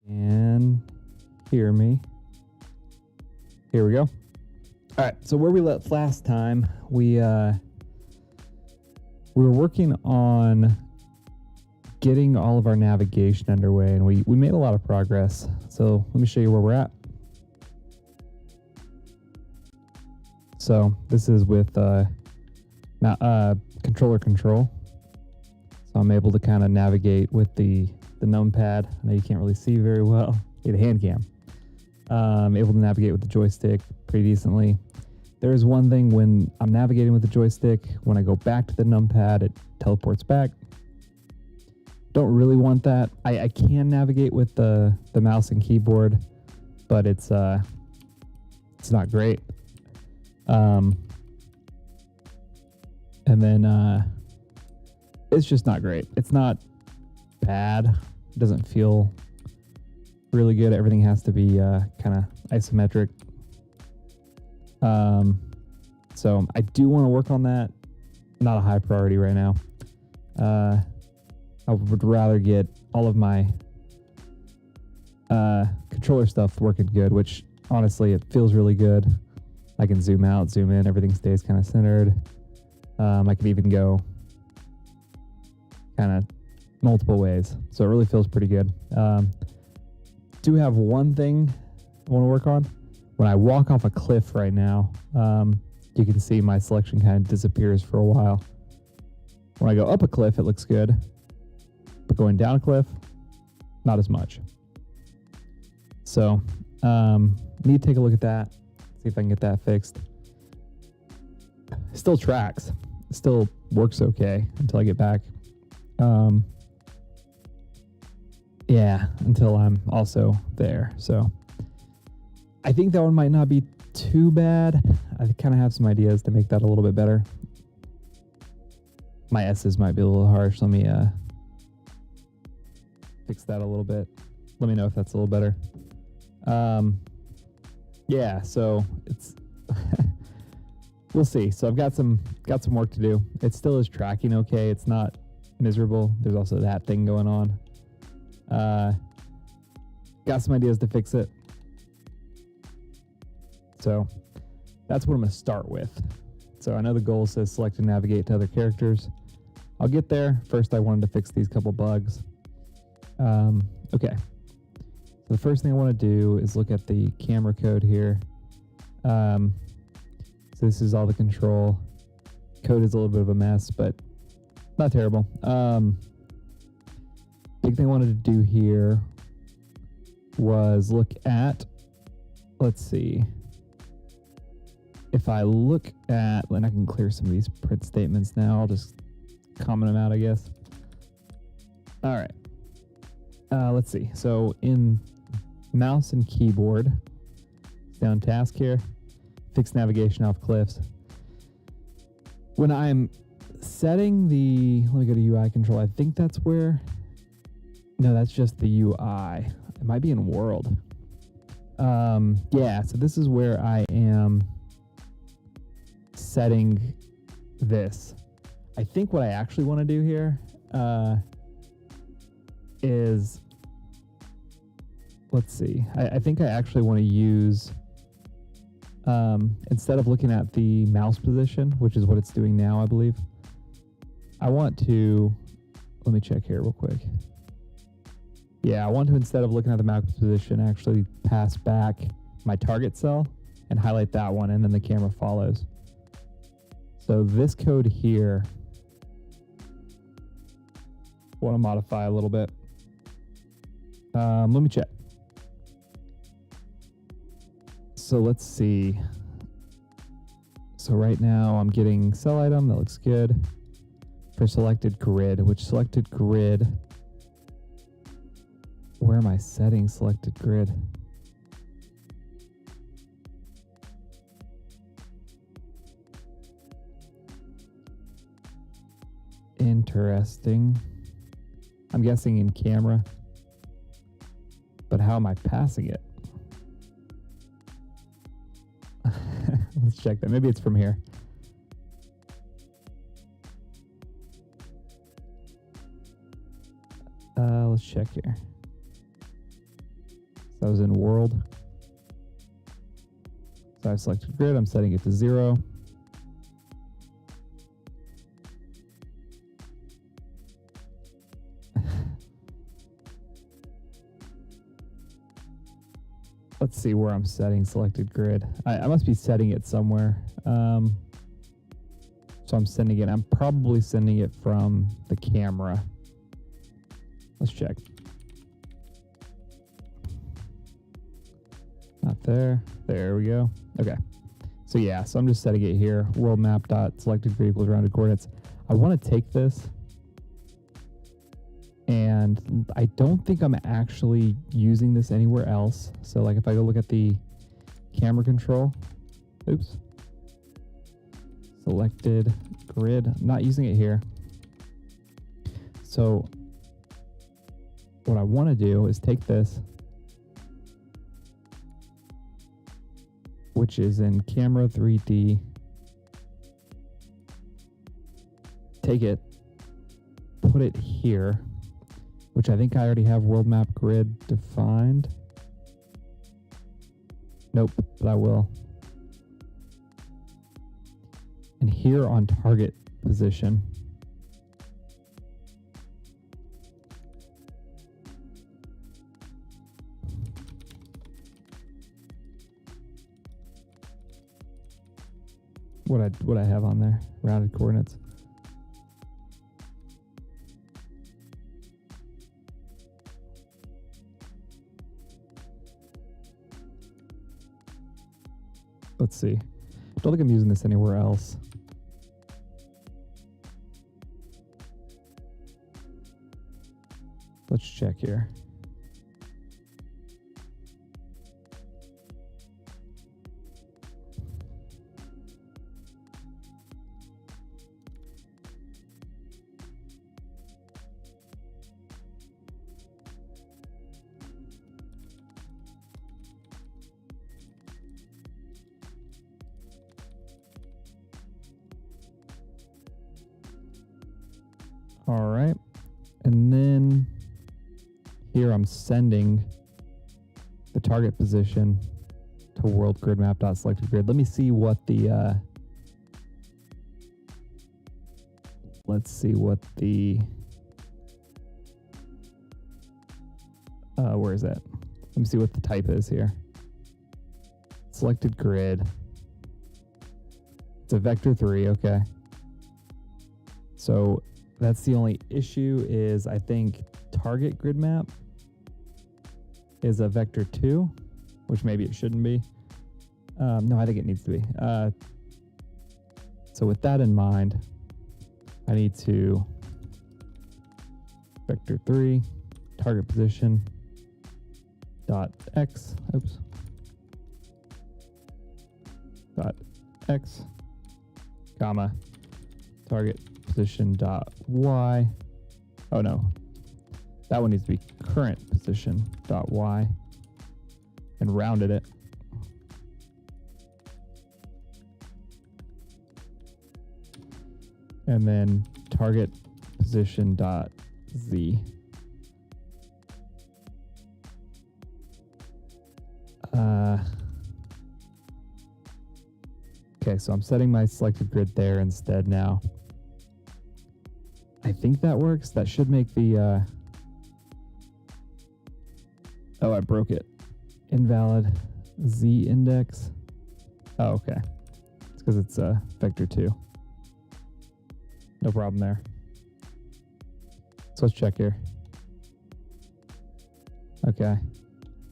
And hear me. Here we go. All right, so where we left last time, we were working on getting all of our navigation underway, and we made a lot of progress. So let me show you where we're at. So this is with controller control. So I'm able to kind of navigate with the numpad. I know you can't really see very well. Yeah, the hand cam. Able to navigate with the joystick pretty decently. There is one thing when I'm navigating with the joystick, when I go back to the numpad, it teleports back. Don't really want that. I can navigate with the mouse and keyboard, but it's not great. And then it's just not great. It's not bad. It doesn't feel really good. Everything has to be kind of isometric. So I do want to work on that. Not a high priority right now. I would rather get all of my controller stuff working good, which honestly, it feels really good. I can zoom out, zoom in, everything stays kind of centered. I can even go kind of multiple ways. So it really feels pretty good. Do have one thing I want to work on. When I walk off a cliff right now, you can see my selection kind of disappears for a while. When I go up a cliff, it looks good. But going down a cliff, not as much. So, need to take a look at that. See if I can get that fixed. Still tracks. Still works okay until I get back. Yeah, until I'm also there. So I think that one might not be too bad. I kind of have some ideas to make that a little bit better. My S's might be a little harsh. Let me fix that a little bit. Let me know if that's a little better. Yeah, so it's we'll see. So I've got some work to do. It still is tracking okay. It's not miserable. There's also that thing going on. Got some ideas to fix it. So that's what I'm going to start with. So I know the goal says select and navigate to other characters. I'll get there. First, I wanted to fix these couple bugs. Okay. So the first thing I want to do is look at the camera code here. So this is all the control. Code is a little bit of a mess, but not terrible. Big thing I wanted to do here was look at, let's see. If I look at, and I can clear some of these print statements now, I'll just comment them out, I guess. All right. Let's see. So in mouse and keyboard, down task here, fix navigation off cliffs. When I'm setting the, let me go to UI control. I think that's where, no, that's just the UI. It might be in world. Yeah, so this is where I am setting this. I think what I actually want to do here is, let's see. I think I actually want to use, instead of looking at the mouse position, which is what it's doing now, I believe, I want to, let me check here real quick. Yeah, I want to, instead of looking at the mouse position, actually pass back my target cell and highlight that one, and then the camera follows. So this code here, I want to modify a little bit. Let me check. So let's see. So right now I'm getting cell item, that looks good. For selected grid, which selected grid, where am I setting selected grid? Interesting. I'm guessing in camera, but how am I passing it? Let's check that. Maybe it's from here. Let's check here. So I was in world. So I've selected grid. I'm setting it to 0. Let's see where I'm setting selected grid. I must be setting it somewhere. So I'm sending it. I'm probably sending it from the camera. Let's check. Not there. There we go. Okay. So yeah, so I'm just setting it here. World map dot selected grid equals rounded coordinates. I want to take this, and I don't think I'm actually using this anywhere else. So like if I go look at the camera control, oops, selected grid, I'm not using it here. So what I want to do is take this which is in Camera 3D. Take it, put it here, which I think I already have world map grid defined. Nope, but I will. And here on target position, what I have on there, rounded coordinates. Let's see. Don't think I'm using this anywhere else. Let's check here. All right. And then here I'm sending the target position to worldgridmap.selectedgrid. Let me see what the where is that? Let me see what the type is here. Selected grid. It's a vector 3, okay. So that's the only issue is I think target grid map is a vector 2, which maybe it shouldn't be. No, I think it needs to be. So with that in mind, I need to vector 3 target position dot x, oops, dot x, comma, target position dot y. Oh no, that one needs to be current position dot y, and rounded it. And then target position dot z. Okay, so I'm setting my selected grid there instead now. I think that works. That should make the, oh, I broke it. Invalid Z index. Oh, okay. It's because it's vector 2. No problem there. So let's check here. Okay.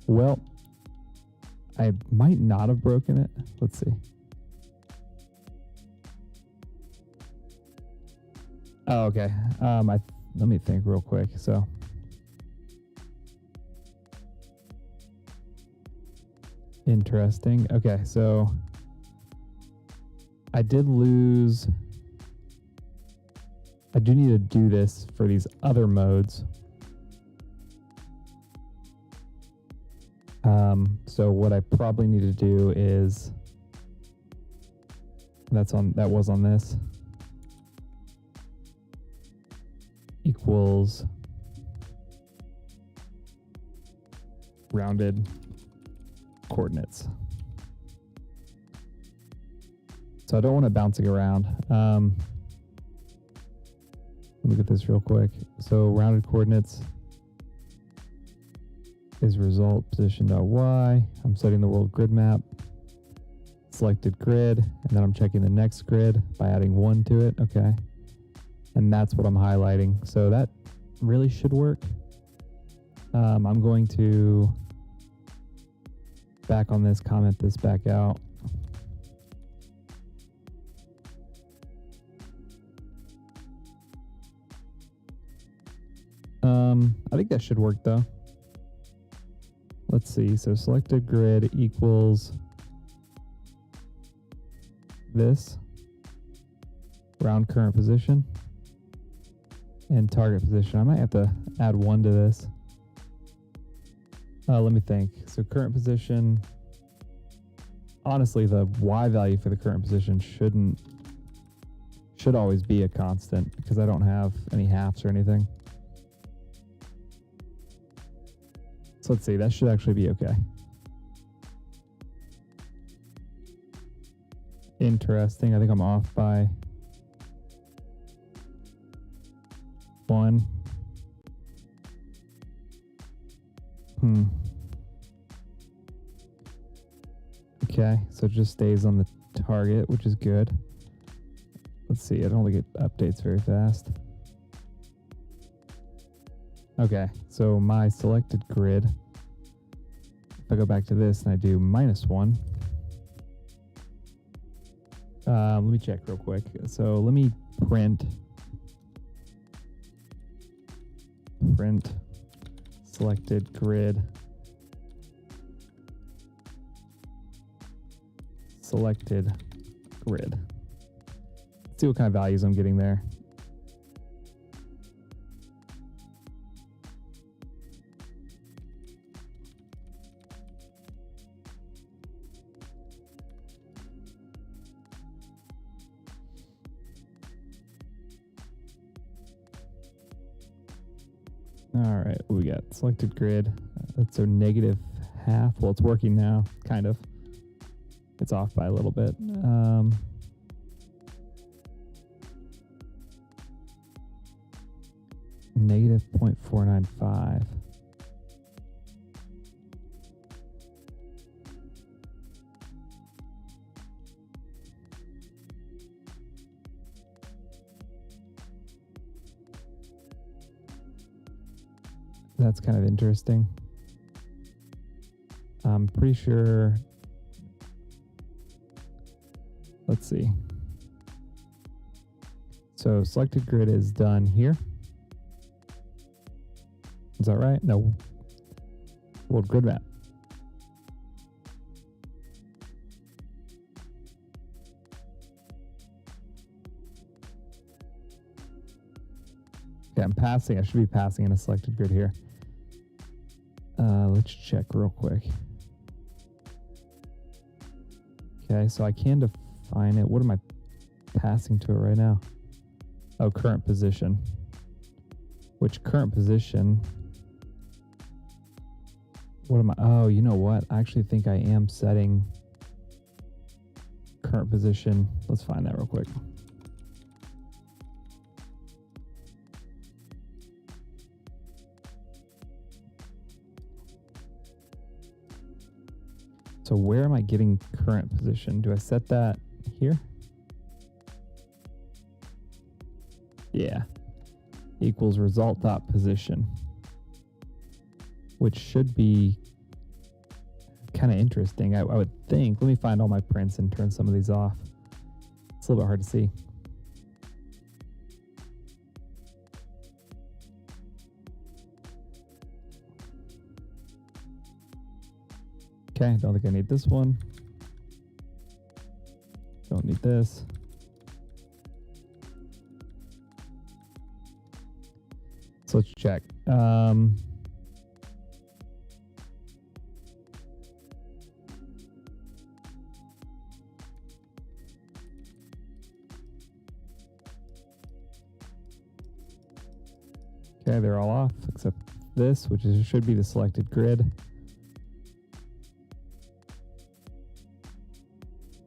Well, I might not have broken it. Let's see. Oh, okay. Let me think real quick. So, interesting. Okay, so I did lose. I do need to do this for these other modes. So what I probably need to do is that was on this equals rounded coordinates. So I don't want it bouncing around. Let me look at this real quick. So rounded coordinates is result position.y. I'm setting the world grid map, selected grid, and then I'm checking the next grid by adding 1 to it. Okay. And that's what I'm highlighting. So that really should work. I'm going to back on this, comment this back out. I think that should work though. Let's see. So selected grid equals this round current position and target position. I might have to add 1 to this. Let me think. So current position, honestly, the Y value for the current position should always be a constant because I don't have any halves or anything. So let's see, that should actually be okay. Interesting. I think I'm off by 1. Okay, so it just stays on the target, which is good. Let's see, I don't think it updates very fast. Okay, so my selected grid, if I go back to this and I do -1, let me check real quick. So let me print selected grid, selected grid. Let's see what kind of values I'm getting there. All right, what we got? Selected grid. That's a -0.5. Well, it's working now, kind of. It's off by a little bit. -0.495. That's kind of interesting. I'm pretty sure. Let's see. So selected grid is done here. Is that right? No. World grid map. Okay, I'm passing. I should be passing in a selected grid here. Let's check real quick. Okay, so I can define it. What am I passing to it right now? Oh, current position. Which current position? What am I? Oh, you know what? I actually think I am setting current position. Let's find that real quick. So where am I getting current position? Do I set that here? Yeah. Equals result dot position, which should be kind of interesting. I would think. Let me find all my prints and turn some of these off. It's a little bit hard to see. Okay, don't think I need this one. Don't need this. So let's check. Okay, they're all off except this, which should be the selected grid.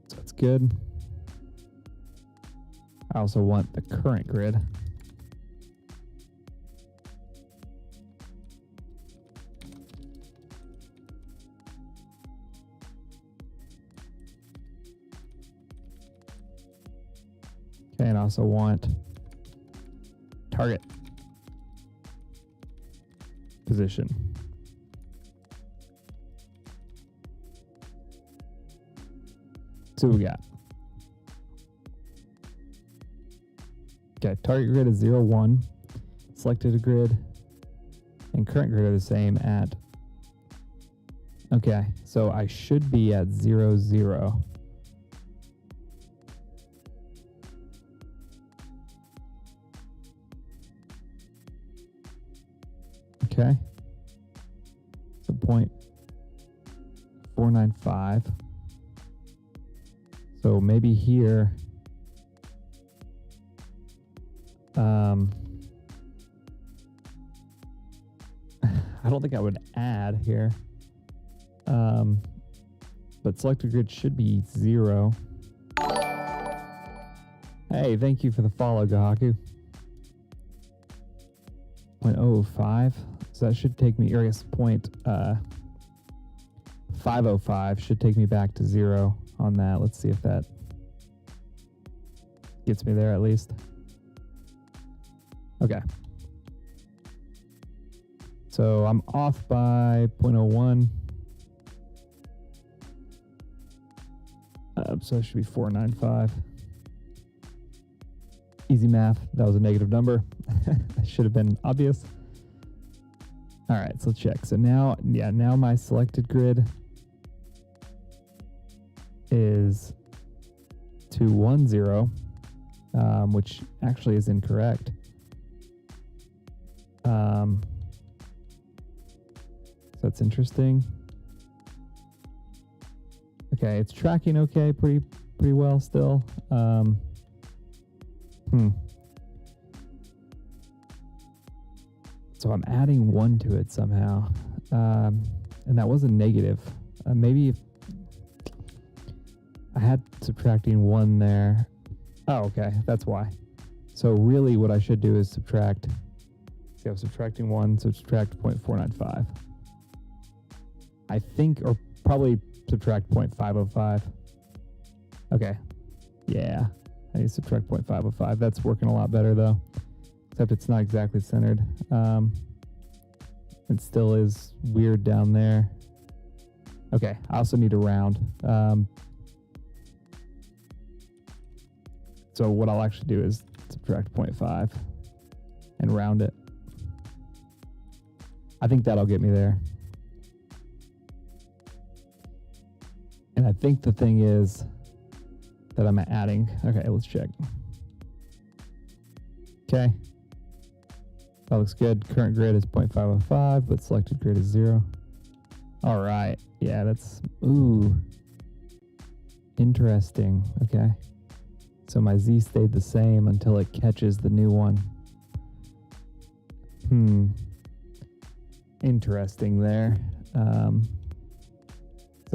So that's good. I also want the current grid. Okay, and I also want target position. So what we got. Okay, target grid is 0, 1. Selected grid and current grid are the same at. Okay, so I should be at 0, 0. Okay. So 0.495. So maybe here, I don't think I would add here. But selected grid should be 0. Hey, thank you for the follow, Gahaku. 0.005. So that should take me, or I guess 505 should take me back to 0 on that. Let's see if that gets me there at least. Okay. So I'm off by 0.01. So it should be 495. Easy math. That was a negative number. That should have been obvious. All right, so let's check. So now my selected grid is 210, which actually is incorrect. So that's interesting. Okay, it's tracking okay, pretty well still. So I'm adding 1 to it somehow, and that was a negative. Maybe if I had subtracting 1 there. Oh, okay, that's why. So really what I should do is subtract. See, I'm subtracting 1, so subtract 0.495. I think, or probably subtract 0.505. Okay, yeah, I need to subtract 0.505. That's working a lot better though, except it's not exactly centered. It still is weird down there. Okay, I also need to round. So what I'll actually do is subtract 0.5 and round it. I think that'll get me there. And I think the thing is that I'm adding. Okay, let's check. Okay. That looks good. Current grid is 0.505, but selected grid is 0. All right. Yeah, that's, ooh. Interesting. Okay. So my Z stayed the same until it catches the new one. Interesting there. So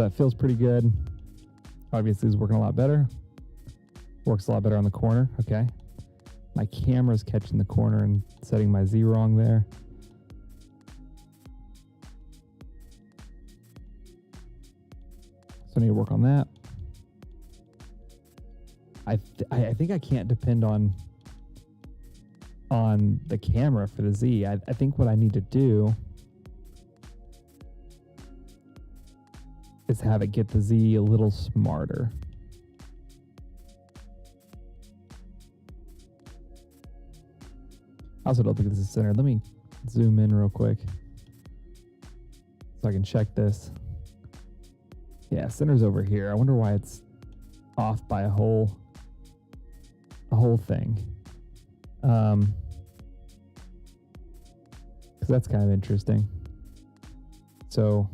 that feels pretty good. Obviously, it's working a lot better. Works a lot better on the corner. Okay. My camera's catching the corner and setting my Z wrong there. So I need to work on that. I think I can't depend on the camera for the Z. I think what I need to do is have it get the Z a little smarter. I also don't think this is centered. Let me zoom in real quick so I can check this. Yeah, center's over here. I wonder why it's off by a whole thing. Because that's kind of interesting. So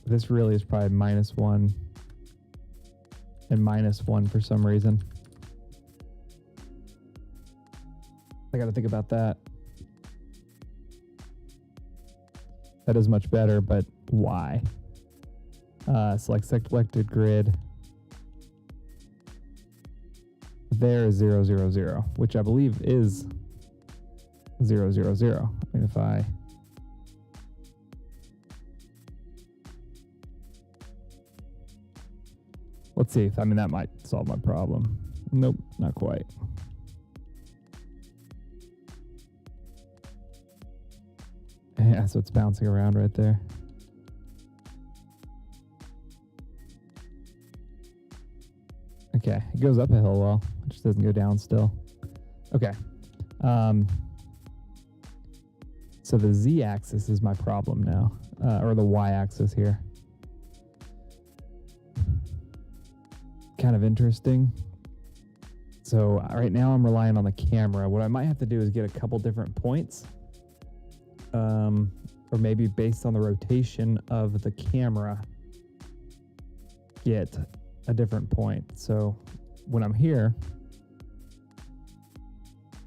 this really is probably -1 and -1 for some reason. I got to think about that. That is much better, but why? Select selected grid. There is 0, 0, 0, which I believe is 0, 0, 0. I mean, if I let's see. I mean, that might solve my problem. Nope, not quite. Yeah, so it's bouncing around right there. Okay, it goes up a hill well. It just doesn't go down still. Okay. So the Z-axis is my problem now, or the Y-axis here. Kind of interesting. So right now I'm relying on the camera. What I might have to do is get a couple different points, or maybe based on the rotation of the camera, get a different point. So when I'm here,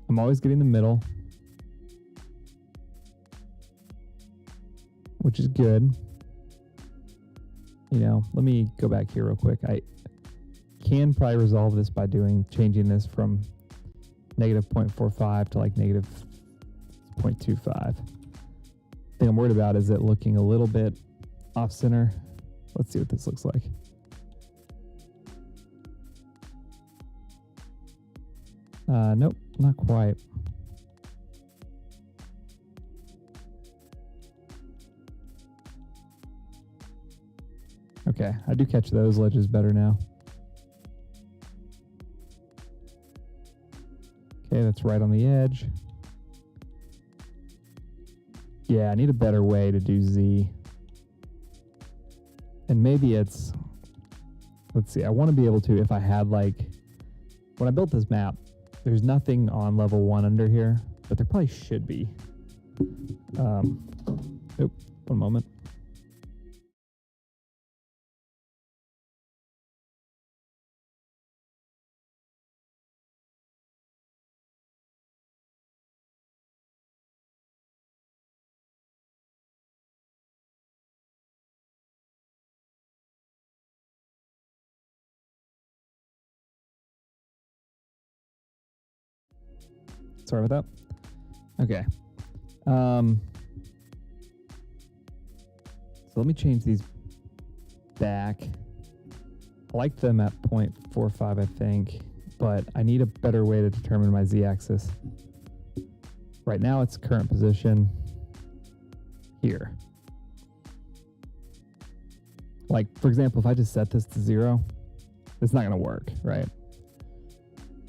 I'm always getting the middle, which is good. You know, let me go back here real quick. I can probably resolve this by changing this from negative 0.45 to like negative 0.25. Thing I'm worried about is it looking a little bit off center. Let's see what this looks like. Nope, not quite. Okay, I do catch those ledges better now. Okay, that's right on the edge. Yeah, I need a better way to do Z. And maybe it's, let's see, I want to be able to, if I had like, when I built this map, there's nothing on level 1 under here, but there probably should be. One moment. Sorry about that. Okay. So let me change these back. I like them at 0.45, I think, but I need a better way to determine my z-axis. Right now it's current position here. Like, for example, if I just set this to 0, it's not going to work, right?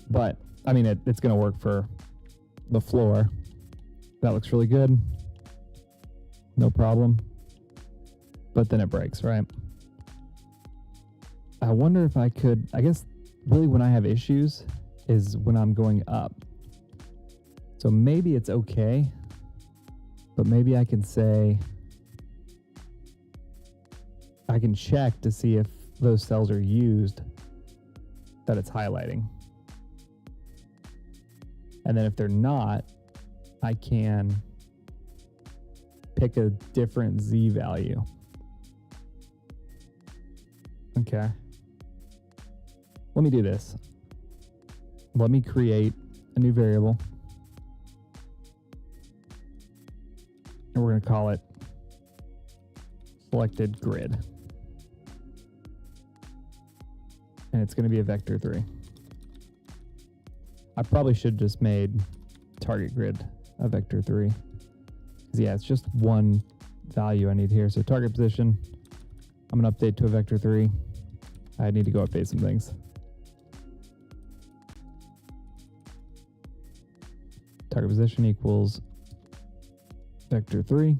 But, I mean, it's going to work for the floor. That looks really good. No problem. But then it breaks, right? I wonder if I could, I guess really when I have issues is when I'm going up. So maybe it's okay, but maybe I can say, I can check to see if those cells are used that it's highlighting. And then if they're not, I can pick a different Z value. Okay. Let me do this. Let me create a new variable. And we're going to call it selected grid. And it's going to be a vector 3. I probably should just made target grid a vector 3. Because yeah, it's just one value I need here. So target position, I'm going to update to a vector 3. I need to go update some things. Target position equals vector 3,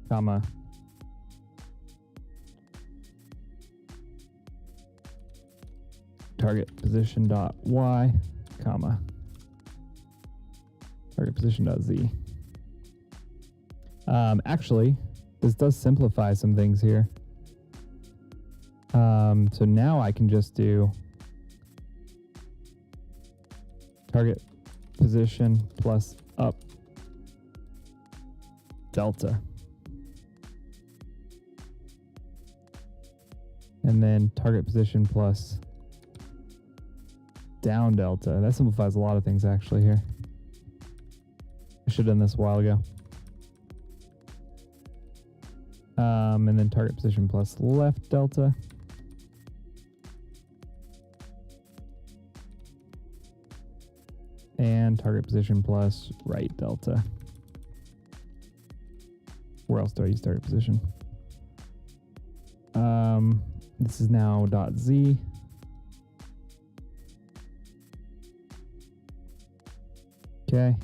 comma, target position dot y, comma, target position dot z. Actually, this does simplify some things here. So now I can just do target position plus up delta. And then target position plus down delta. That simplifies a lot of things actually here. I should have done this a while ago. And then target position plus left delta. And target position plus right delta. Where else do I use target position? This is now dot z. Okay.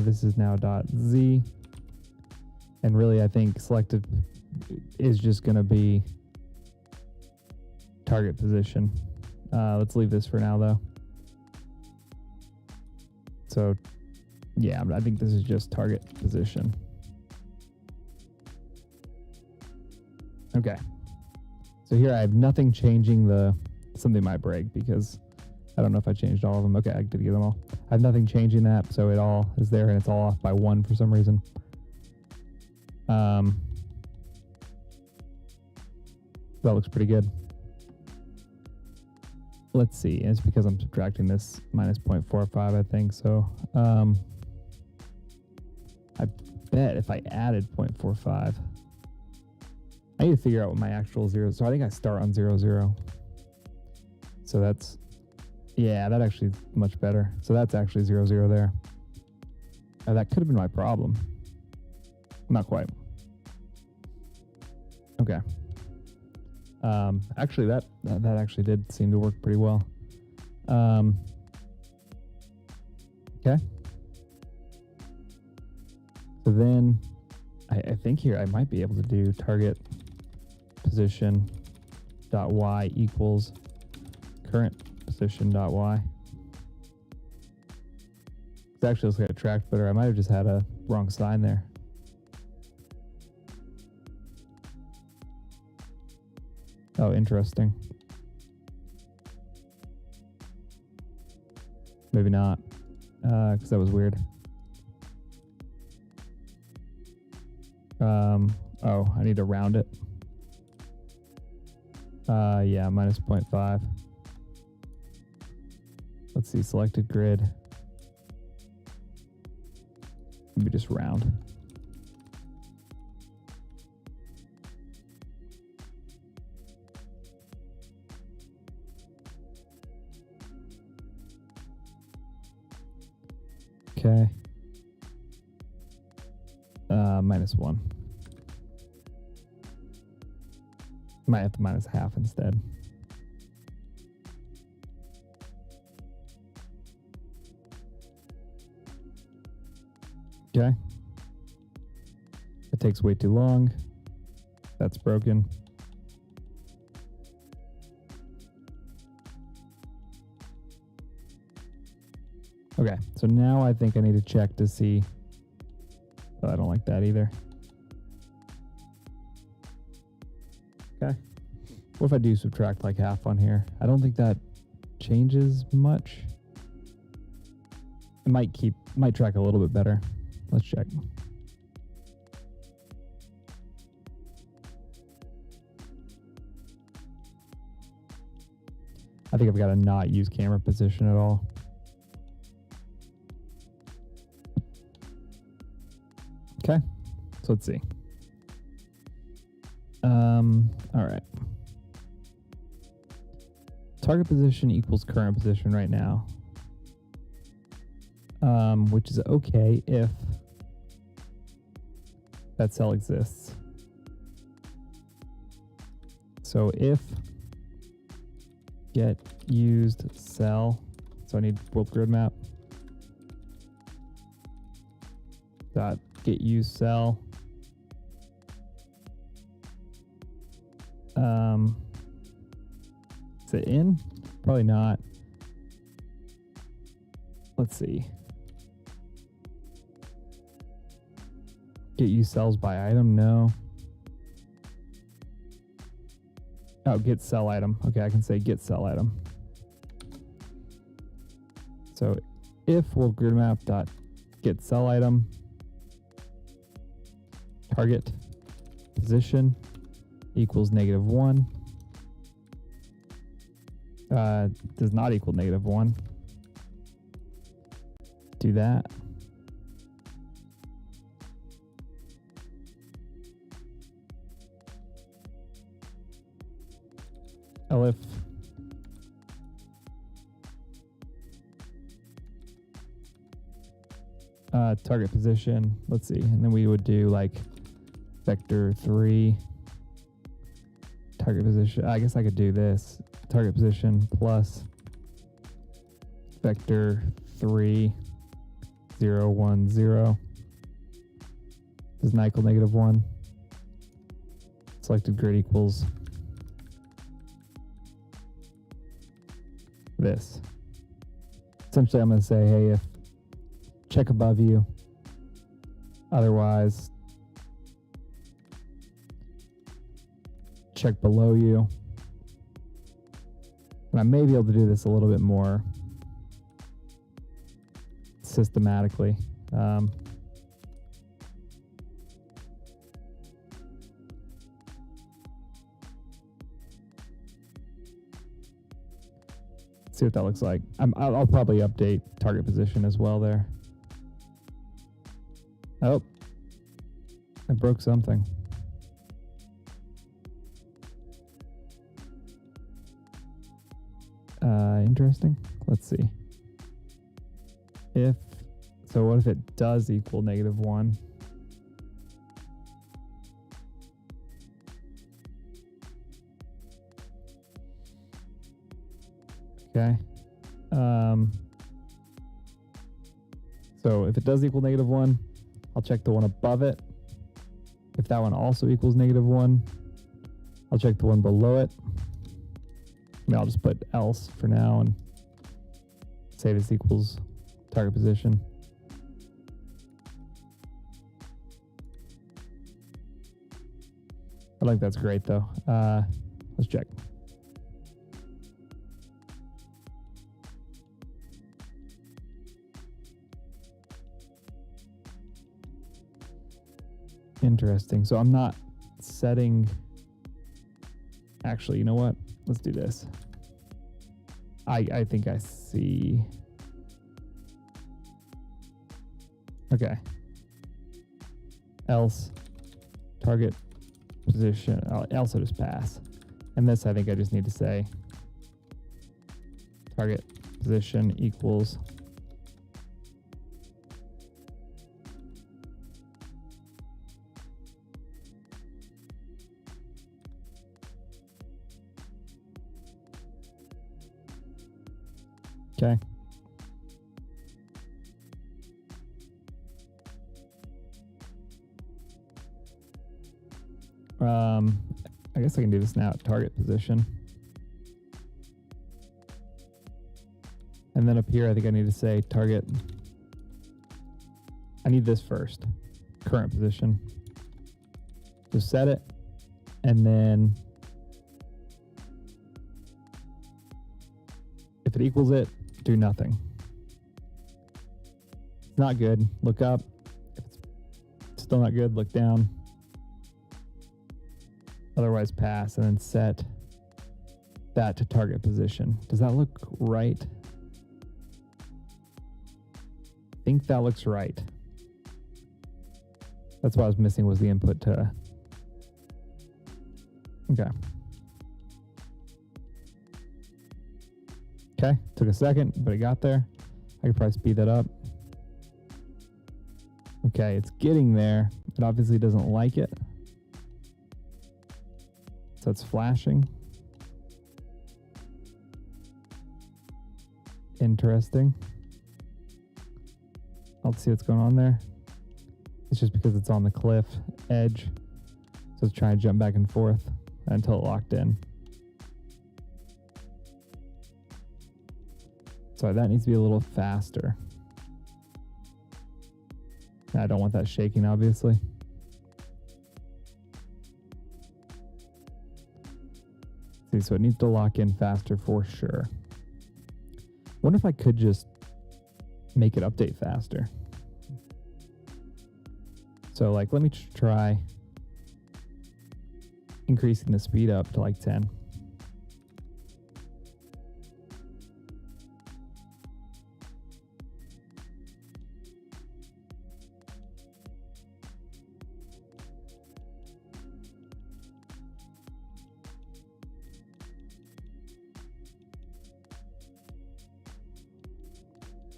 This is now dot z. And really, I think selected is just going to be target position. Let's leave this for now, though. So, yeah, I think this is just target position. So here I have nothing changing something might break because I don't know if I changed all of them. Okay, I did get them all. I have nothing changing that, so it all is there and it's all off by 1 for some reason. That looks pretty good. Let's see. It's because I'm subtracting this minus 0.45, I think. So I bet if I added 0.45, I need to figure out what my actual zero. So I think I start on 0, 0. So that's, yeah, that actually is much better. So that's actually 0, 0 there. That could have been my problem. Not quite. Okay. Actually, that actually did seem to work pretty well. Okay. So then I think here I might be able to do target position dot y equals current position dot y. It actually looks like it tracked better. I might have just had a wrong sign there. Oh, interesting. Maybe not, because that was weird. Oh, I need to round it. Yeah, minus 0.5. Let's see, selected grid. Maybe just round. Okay. Minus 1. Might have to minus half instead. Okay. It takes way too long. That's broken. Okay, so now I think I need to check to see. Oh, I don't like that either. Okay. What if I do subtract like half on here? I don't think that changes much. It might track a little bit better. Let's check. I think I've got to not use camera position at all. Okay, so let's see. All right. Target position equals current position right now. Which is okay if that cell exists. So if get used cell, so I need world grid map dot get used cell. Is it in? Probably not. Let's see. Get used cells by item? No. Oh, get cell item. Okay, I can say get cell item. So if world grid map dot get cell item target position equals -1 does not equal -1. Do that. Elif target position, let's see, and then we would do like vector 3 target position. I guess I could do this target position plus vector 3 0 1 0 does not equal -1. Selected grid equals this. Essentially, I'm going to say, hey, if check above you, otherwise check below you. And I may be able to do this a little bit more systematically. See what that looks like. I'll probably update target position as well there. Oh, I broke something. Interesting. Let's see. So what if it does equal -1? Okay. So if it does equal -1, I'll check the one above it. If that one also equals -1, I'll check the one below it. I'll just put else for now and say this equals target position. I think that's great though. Let's check. Interesting. So I'm not setting. Actually, you know what? Let's do this. I think I see. Okay. Else target position. Else I just pass. And this I think I just need to say target position equals okay. I guess I can do this now at target position. And then up here, I think I need to say target. I need this first. Current position. Just set it. And then if it equals it, do nothing. It's not good. Look up. If it's still not good, look down. Otherwise pass, and then set that to target position. Does that look right? I think that looks right. That's what I was missing, was the input to. Okay. Okay, took a second, but it got there. I could probably speed that up. Okay, it's getting there. It obviously doesn't like it. So it's flashing. Interesting. Let's see what's going on there. It's just because it's on the cliff edge. So it's trying to jump back and forth until it locked in. So that needs to be a little faster. I don't want that shaking, obviously. See, so it needs to lock in faster for sure. Wonder if I could just make it update faster. So like, let me try increasing the speed up to like 10.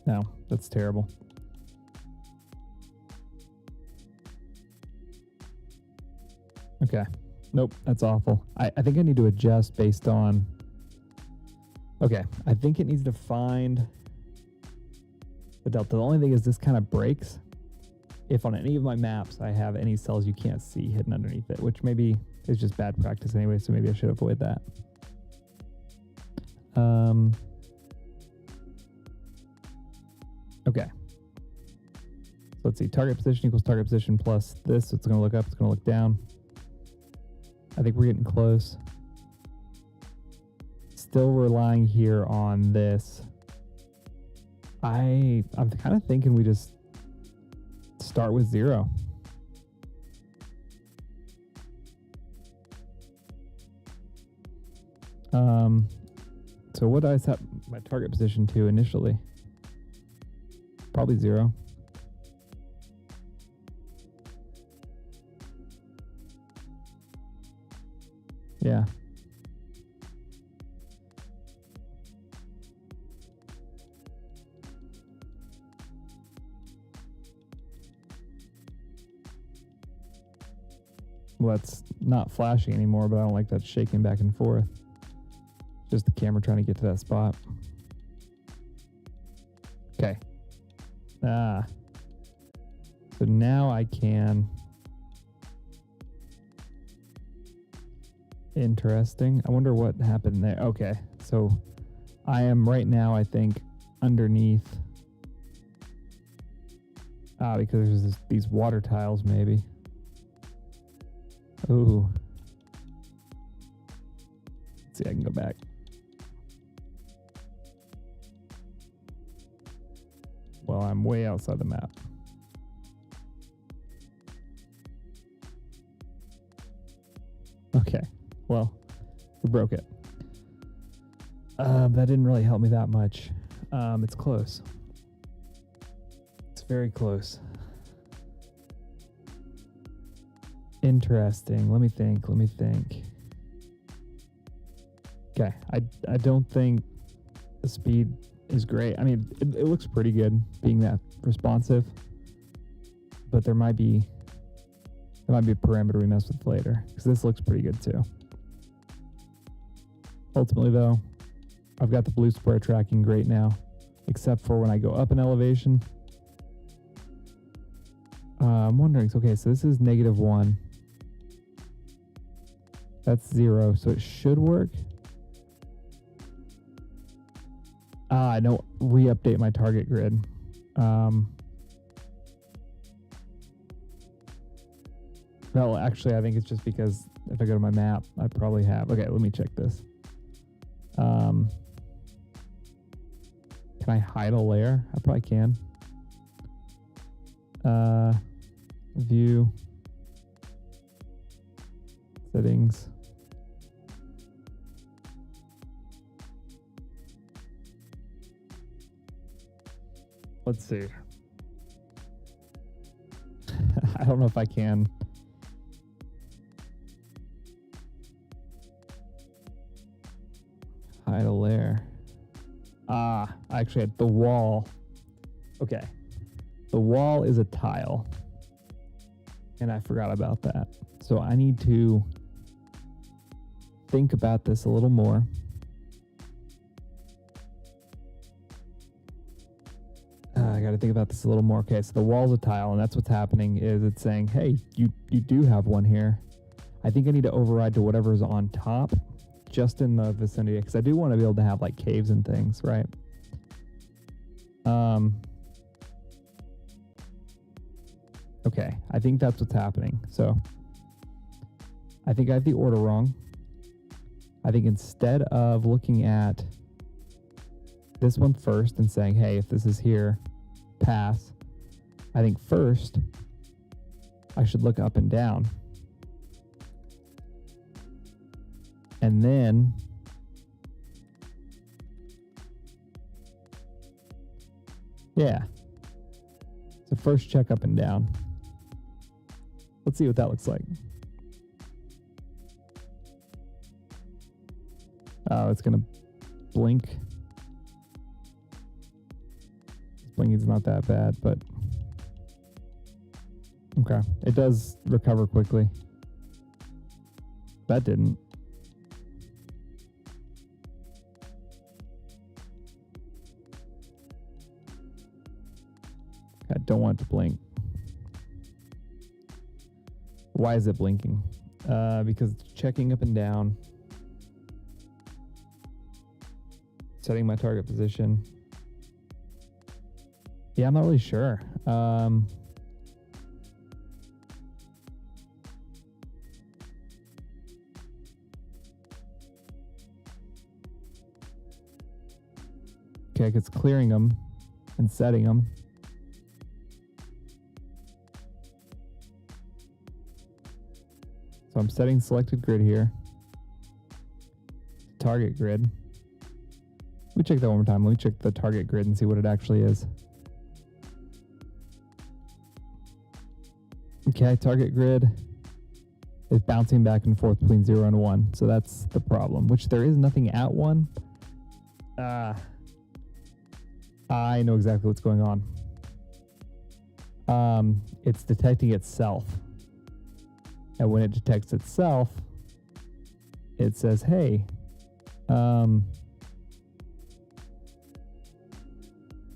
No, that's terrible. Okay. Nope, that's awful. I think I need to adjust based on. Okay, I think it needs to find the delta. The only thing is this kind of breaks if on any of my maps I have any cells you can't see hidden underneath it, which maybe is just bad practice anyway, so maybe I should avoid that. Okay. So let's see, target position equals target position plus this. So it's going to look up, it's going to look down. I think we're getting close. still relying here on this. I'm kind of thinking we just start with 0. So what did I set my target position to initially? Probably 0. Yeah. Well, that's not flashing anymore, but I don't like that shaking back and forth. Just the camera trying to get to that spot. Okay. So now I can. Interesting. I wonder what happened there. Okay. So I am right now, I think, underneath. Because there's these water tiles, maybe. Ooh. Let's see, I can go back. Well, I'm way outside the map. Okay. Well, we broke it. That didn't really help me that much. It's close. It's very close. Interesting. Let me think. Okay. I don't think the speed is great. I mean, it looks pretty good being that responsive, but there might be a parameter we mess with later, because this looks pretty good too. Ultimately though, I've got the blue square tracking great now, except for when I go up in elevation. I'm wondering, okay, so this is -1. That's 0, so it should work. I know, re-update my target grid. Well, actually, I think it's just because if I go to my map, I probably have. Okay, let me check this. Can I hide a layer? I probably can. View. Settings. Let's see. I don't know if I can. Hide a layer. Actually at the wall. Okay. The wall is a tile. And I forgot about that. So I need to think about this a little more. I got to think about this a little more. Okay, so the wall's a tile, and that's what's happening is it's saying, hey, you do have one here. I think I need to override to whatever's on top, just in the vicinity, because I do want to be able to have like caves and things, right? Okay, I think that's what's happening. So I think I have the order wrong. I think instead of looking at this one first and saying, hey, if this is here, pass, I think first I should look up and down. And then yeah. So first check up and down. Let's see what that looks like. Oh, it's gonna blink. Blinking's not that bad, but okay. It does recover quickly. That didn't. I don't want it to blink. Why is it blinking? Because it's checking up and down. Setting my target position. Yeah, I'm not really sure. Okay, it's clearing them and setting them. So I'm setting selected grid here. Target grid. Let me check that one more time. Let me check the target grid and see what it actually is. Okay, target grid is bouncing back and forth between 0 and 1. So that's the problem, which there is nothing at 1. I know exactly what's going on. It's detecting itself. And when it detects itself, it says, hey,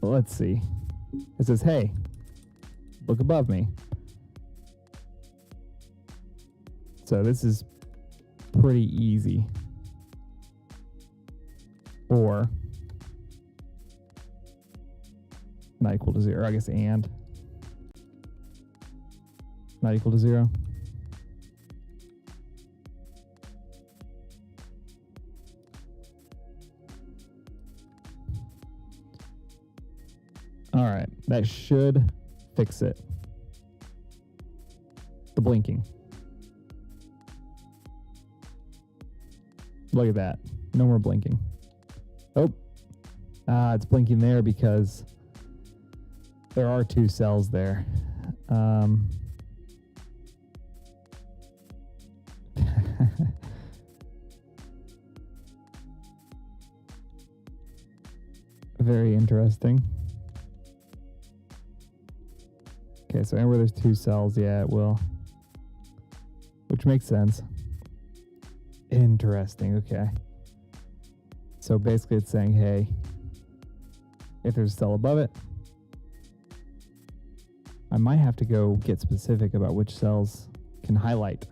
let's see. It says, hey, look above me. So this is pretty easy. Or not equal to 0, I guess, and not equal to 0. All right, that should fix it. The blinking. Look at that. No more blinking. Oh, it's blinking there because there are 2 cells there. Very interesting. Okay, so anywhere there's 2 cells, yeah, it will. Which makes sense. Interesting, okay. So basically it's saying, hey, if there's a cell above it, I might have to go get specific about which cells can highlight.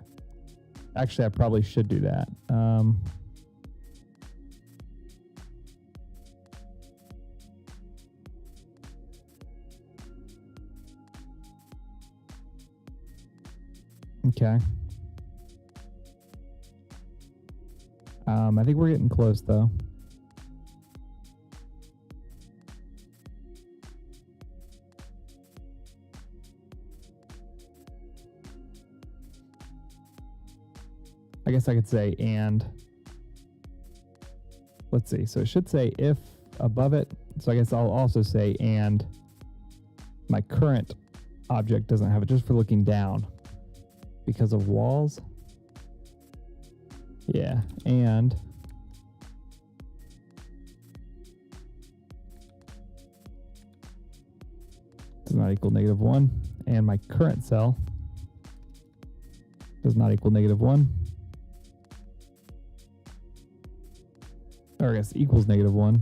Actually, I probably should do that. Okay. I think we're getting close, though. I guess I could say and. Let's see. So it should say if above it. So I guess I'll also say and my current object doesn't have it, just for looking down. Because of walls. Yeah, and does not equal -1, and my current cell does not equal -1, or I guess equals -1.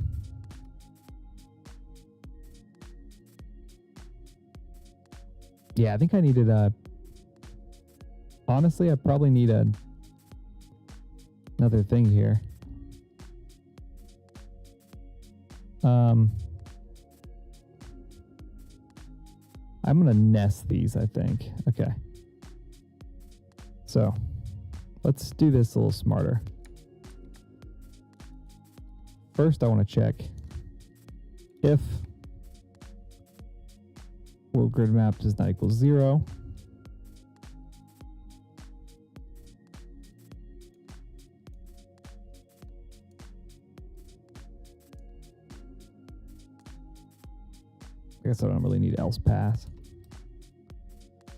Yeah, I think I needed honestly, I probably need another thing here. I'm gonna nest these, I think. Okay. So let's do this a little smarter. First, I want to check if world grid map does not equal 0. I guess I don't really need else pass.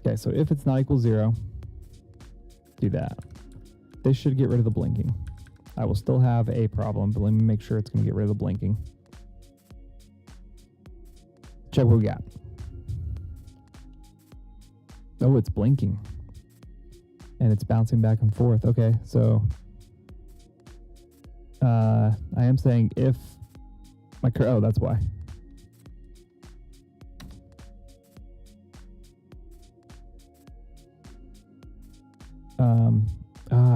Okay, so if it's not equal 0, do that. This should get rid of the blinking. I will still have a problem, but let me make sure it's going to get rid of the blinking. Check what we got. Oh, it's blinking. And it's bouncing back and forth. Okay, so I am saying if my oh, that's why.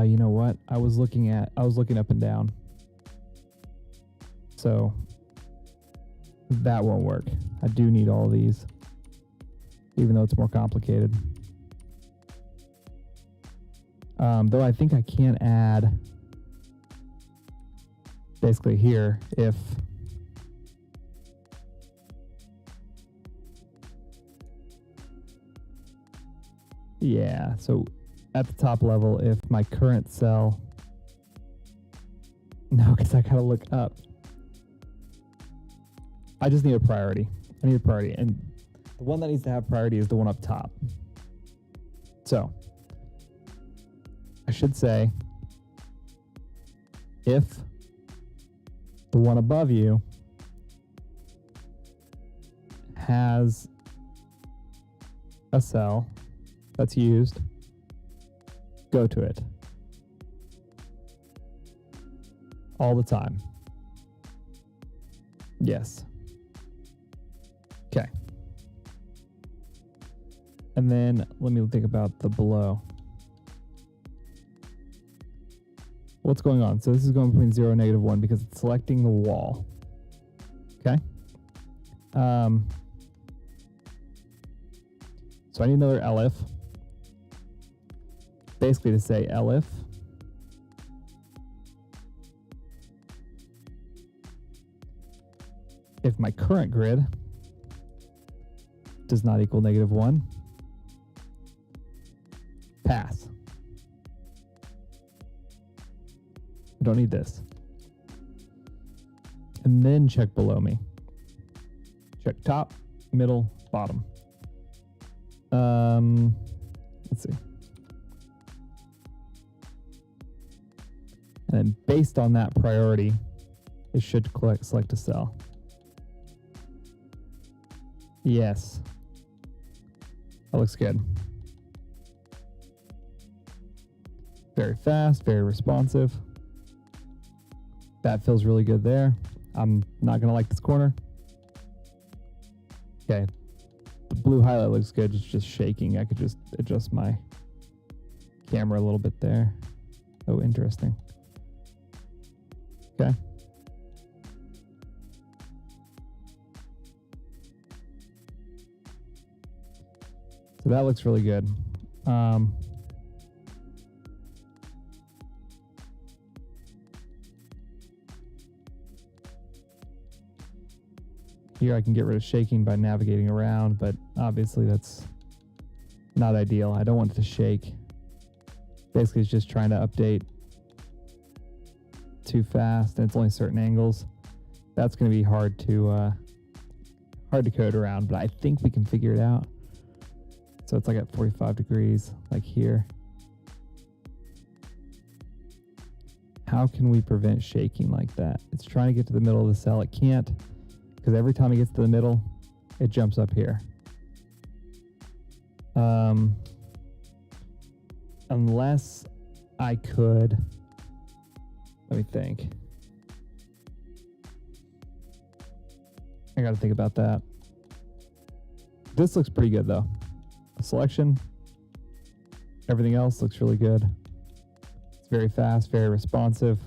You know what? I was looking up and down. So that won't work. I do need all these, even though it's more complicated. Though I think I can add basically here if Yeah, so at the top level, if my current cell... No, because I gotta look up. I just need a priority. I need a priority. And the one that needs to have priority is the one up top. So, I should say, if the one above you has a cell that's used, go to it. All the time. Yes. Okay. And then let me think about the below. What's going on? So this is going between 0 and -1 because it's selecting the wall. Okay. So I need another elif. Basically to say elif if my current grid does not equal -1, pass. I don't need this. And then check below me. Check top, middle, bottom. Let's see. And then based on that priority, it should select a cell. Yes. That looks good. Very fast, very responsive. That feels really good there. I'm not going to like this corner. Okay. The blue highlight looks good. It's just shaking. I could just adjust my camera a little bit there. Oh, interesting. Okay. So that looks really good. Here I can get rid of shaking by navigating around, but obviously that's not ideal. I don't want it to shake. Basically, it's just trying to update too fast, and it's only certain angles. That's going to be hard to code around, but I think we can figure it out. So it's like at 45 degrees, like here. How can we prevent shaking like that? It's trying to get to the middle of the cell. It can't, because every time it gets to the middle, it jumps up here. Unless I could, let me think. I got to think about that. This looks pretty good though. The selection, everything else looks really good. It's very fast, very responsive.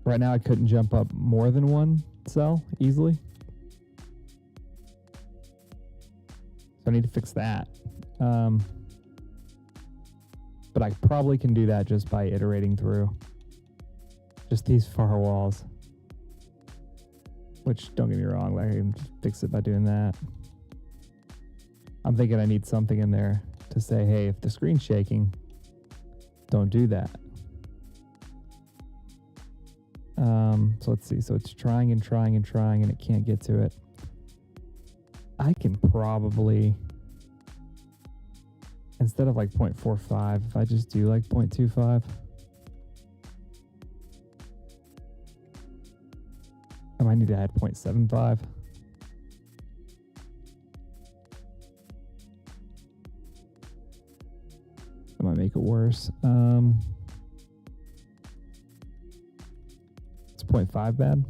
Right now I couldn't jump up more than one cell easily. So I need to fix that. But I probably can do that just by iterating through just these far walls. Which, don't get me wrong, I can fix it by doing that. I'm thinking I need something in there to say, hey, if the screen's shaking, don't do that. So let's see. So it's trying and trying and trying, and it can't get to it. I can probably, instead of like 0.45, if I just do like 0.25. I might need to add 0.75. That might make it worse. It's 0.5 bad.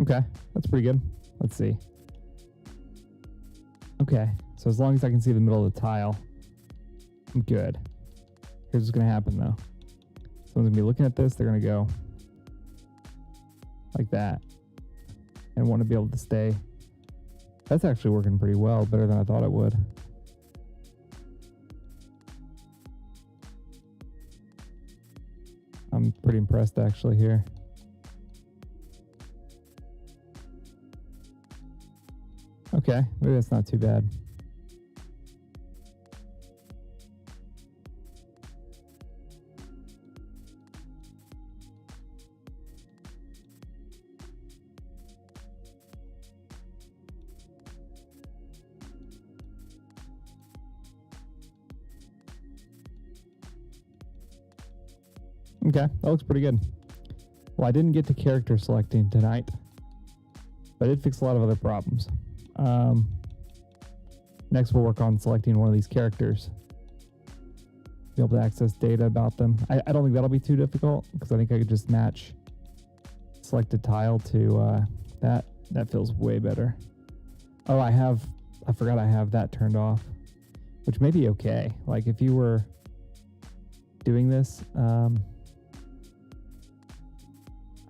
Okay, that's pretty good. Let's see. Okay, so as long as I can see the middle of the tile, I'm good. Here's what's going to happen though. Someone's going to be looking at this, they're going to go like that and want to be able to stay. That's actually working pretty well, better than I thought it would. I'm pretty impressed actually here. Okay, maybe that's not too bad. Okay, that looks pretty good. Well, I didn't get to character selecting tonight, but it fixed a lot of other problems. Next, we'll work on selecting one of these characters. Be able to access data about them. I don't think that'll be too difficult because I think I could just match selected tile to that. That feels way better. Oh, I forgot I have that turned off, which may be okay. Like if you were doing this,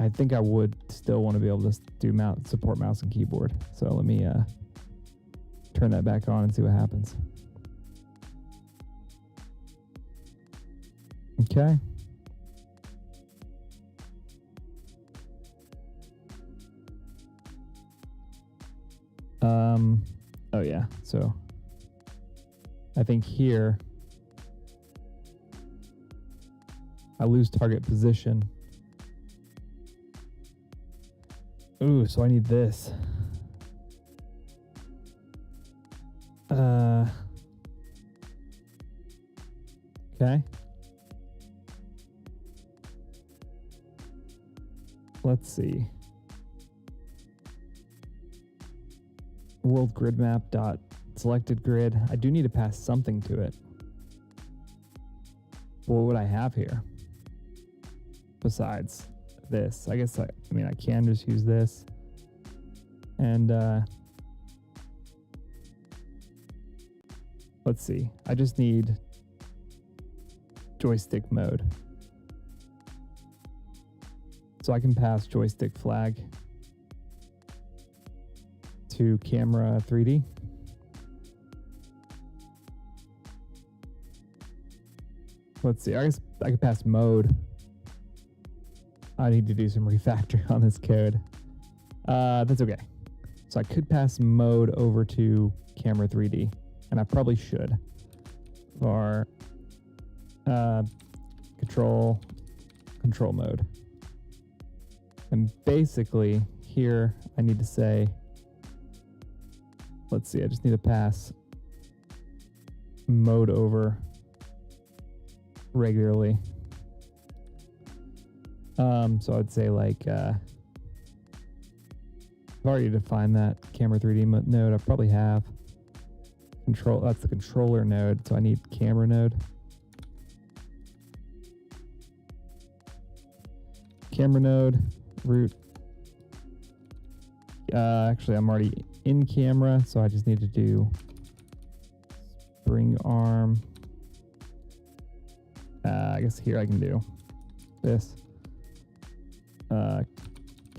I think I would still want to be able to do support mouse and keyboard. So let me turn that back on and see what happens. Okay. Oh yeah, so I think here I lose target position. Ooh, so I need this. Okay. Let's see. World grid map dot selected grid. I do need to pass something to it. What would I have here besides this? I guess I can just use this. And let's see. I just need joystick mode. So I can pass joystick flag to camera 3D. Let's see, I guess I could pass mode. I need to do some refactoring on this code. That's okay. So I could pass mode over to camera 3D, and I probably should. For control mode. And basically here I need to say, let's see, I just need to pass mode over regularly. So I'd say like, I've already defined that camera 3D node. I probably have that's the controller node. So I need camera node. Camera node, root. Actually, I'm already in camera, so I just need to do spring arm. I guess here I can do this.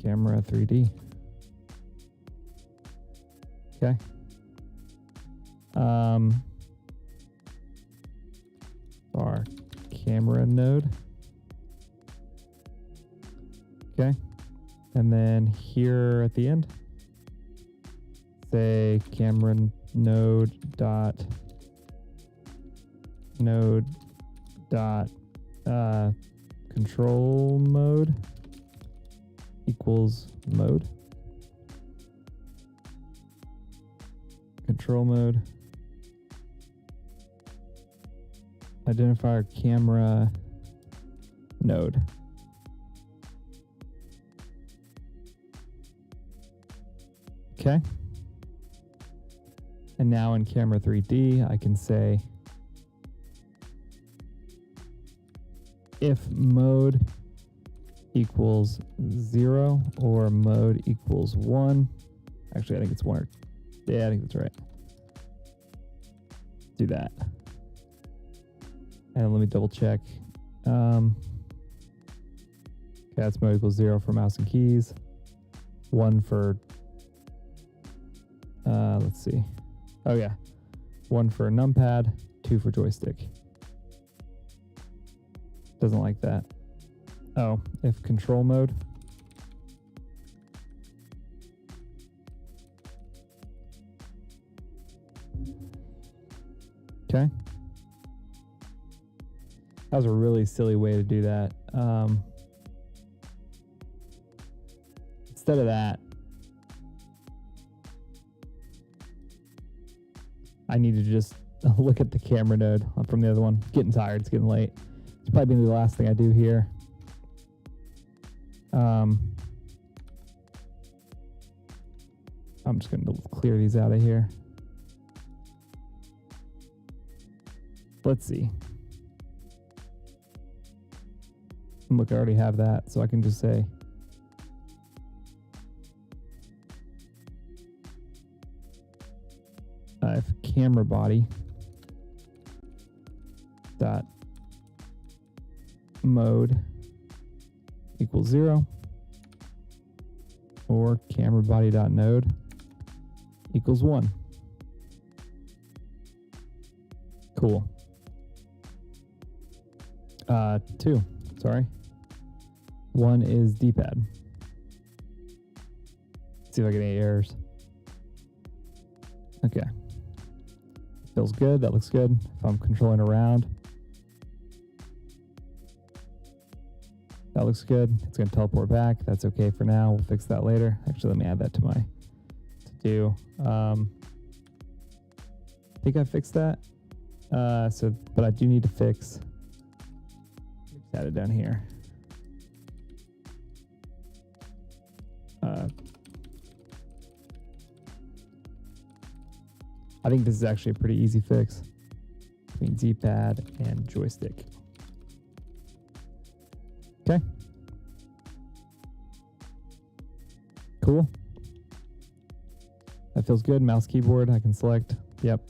Camera 3D. Okay. Our camera node. Okay. And then here at the end, say camera node dot control mode equals mode. Control mode. Identifier camera node. Okay. And now in camera 3D, I can say if mode equals 0 or mode equals 1. Actually, I think it's 1. Yeah, I think that's right. Do that. And let me double check. Okay, that's mode equals 0 for mouse and keys. 1 for, let's see. Oh yeah. 1 for numpad, 2 for joystick. Doesn't like that. Oh, if control mode. Okay. That was a really silly way to do that. Instead of that, I need to just look at the camera node from the other one. Getting tired. It's getting late. It's probably the last thing I do here. I'm just going to clear these out of here. Let's see. Look, I already have that, so I can just say if camera body dot mode equals 0, or camera body dot node equals 1. Cool. 2, sorry. 1 is D-pad. See if I get any errors. Okay. Feels good. That looks good. If I'm controlling around, that looks good. It's going to teleport back. That's okay for now. We'll fix that later. Actually, let me add that to my to-do. I think I fixed that. But I do need to fix. Just add it down here. I think this is actually a pretty easy fix between D-pad and joystick. Okay. Cool. That feels good. Mouse keyboard, I can select. Yep.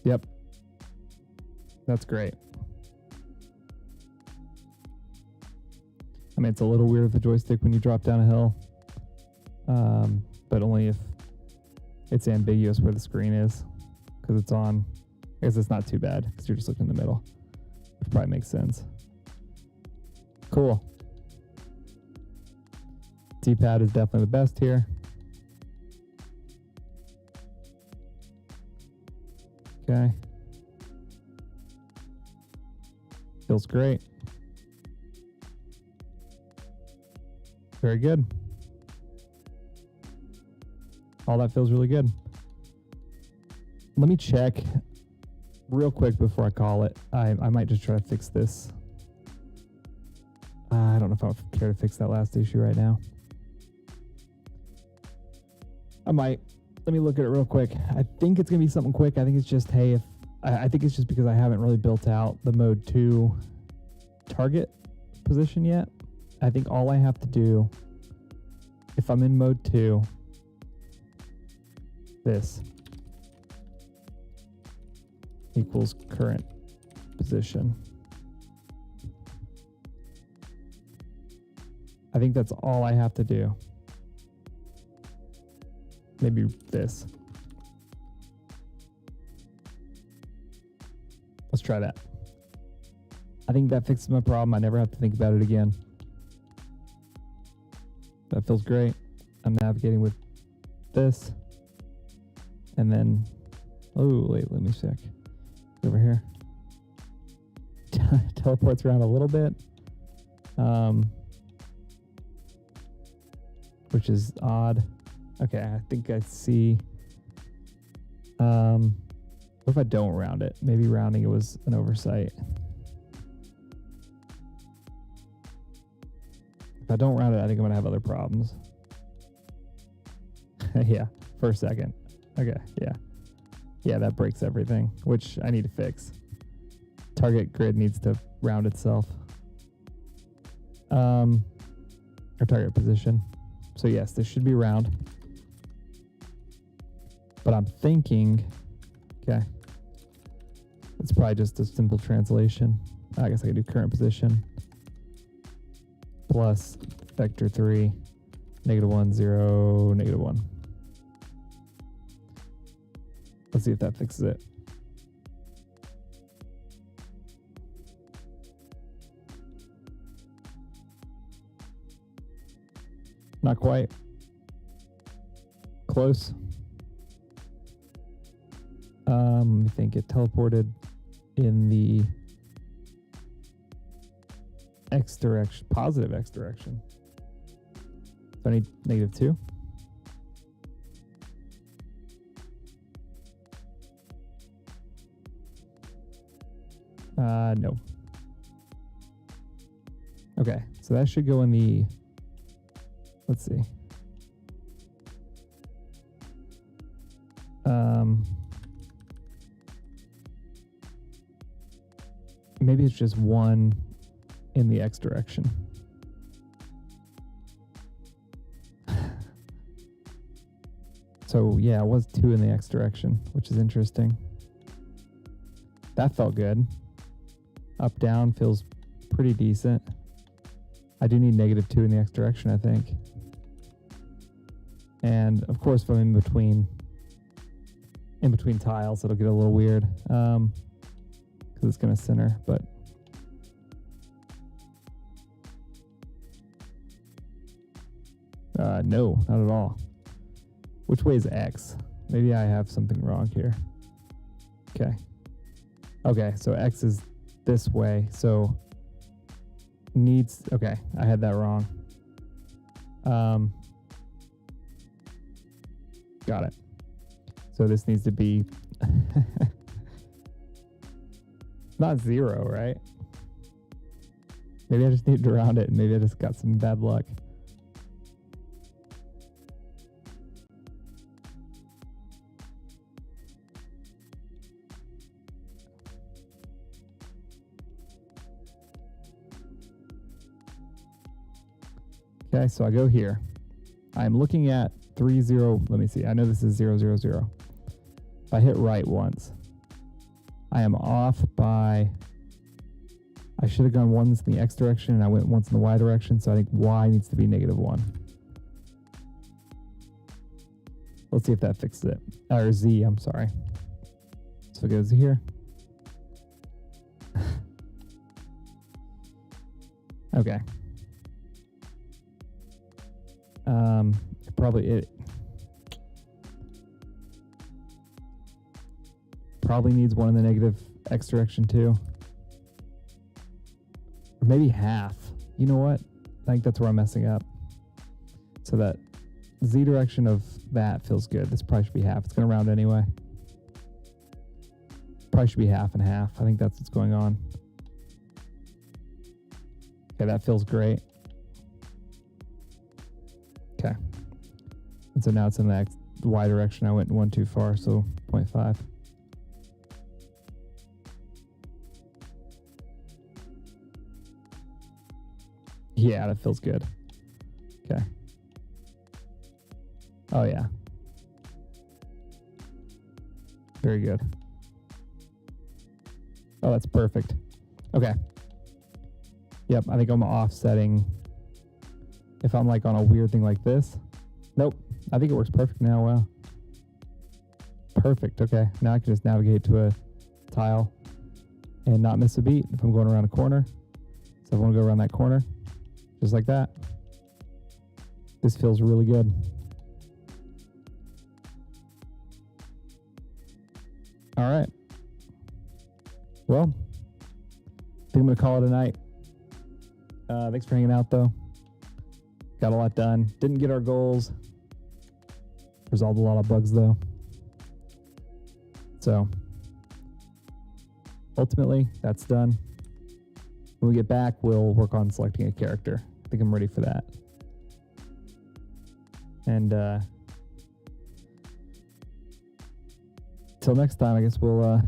Yep. That's great. I mean, it's a little weird with the joystick when you drop down a hill, but only if it's ambiguous where the screen is, because it's on. I guess it's not too bad because you're just looking in the middle, which probably makes sense. Cool. D-pad is definitely the best here. Okay. Feels great. Very good. All that feels really good. Let me check real quick before I call it. I might just try to fix this. I don't know if I would care to fix that last issue right now. I might. Let me look at it real quick. I think it's going to be something quick. I think it's just, hey, I think it's just because I haven't really built out the mode 2 target position yet. I think all I have to do, if I'm in mode 2, this equals current position. I think that's all I have to do. Maybe this. Let's try that. I think that fixes my problem. I never have to think about it again. That feels great. I'm navigating with this. And then, oh, wait, let me check. Over here. Teleports around a little bit. Which is odd. Okay, I think I see. What if I don't round it? Maybe rounding it was an oversight. If I don't round it, I think I'm gonna have other problems. Yeah, for a second. Okay, yeah. Yeah, that breaks everything, which I need to fix. Target grid needs to round itself. Or target position. So yes, this should be round. But I'm thinking, okay, it's probably just a simple translation. I guess I could do current position plus vector 3, -1, 0, -1. Let's see if that fixes it. Not quite. close. Let me think. It teleported in the X direction, positive X direction. So I need -2. No. Okay, so that should go in the, let's see. Maybe it's just 1 in the X direction. So yeah, it was 2 in the X direction, which is interesting. That felt good. Up, down feels pretty decent. I do need -2 in the X direction, I think. And of course, if I'm in between tiles, it'll get a little weird. Because it's going to center, but no, not at all. Which way is X? Maybe I have something wrong here. Okay, so X is this way, so needs, okay, I had that wrong. Got it. So this needs to be not 0, right? Maybe I just need to round it. Maybe I just got some bad luck. Okay, so I go here. I'm looking at 3, 0. Let me see. I know this is 0, 0, 0. If I hit right once, I am off by, I should have gone once in the X direction and I went once in the Y direction, so I think Y needs to be -1. Let's see if that fixes it. Or Z, I'm sorry. So it goes here. Okay. Probably needs 1 in the negative X direction too. Or maybe half. You know what? I think that's where I'm messing up. So that Z direction of that feels good. This probably should be half. It's going to round anyway. Probably should be half and half. I think that's what's going on. Okay, that feels great. Okay. And so now it's in the Y direction. I went 1 too far, so 0.5. Yeah, that feels good. Okay. Oh, yeah. Very good. Oh, that's perfect. Okay. Yep, I think I'm offsetting. If I'm like on a weird thing like this. Nope. I think it works perfect now. Wow. Perfect. Okay. Now I can just navigate to a tile and not miss a beat if I'm going around a corner. So I want to go around that corner. Just like that. This feels really good. All right. Well, I think I'm going to call it a night. Thanks for hanging out, though. Got a lot done. Didn't get our goals. Resolved a lot of bugs, though. So, ultimately, that's done. When we get back, we'll work on selecting a character. I think I'm ready for that. And till next time, I guess we'll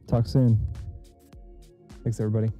talk soon. Thanks, everybody.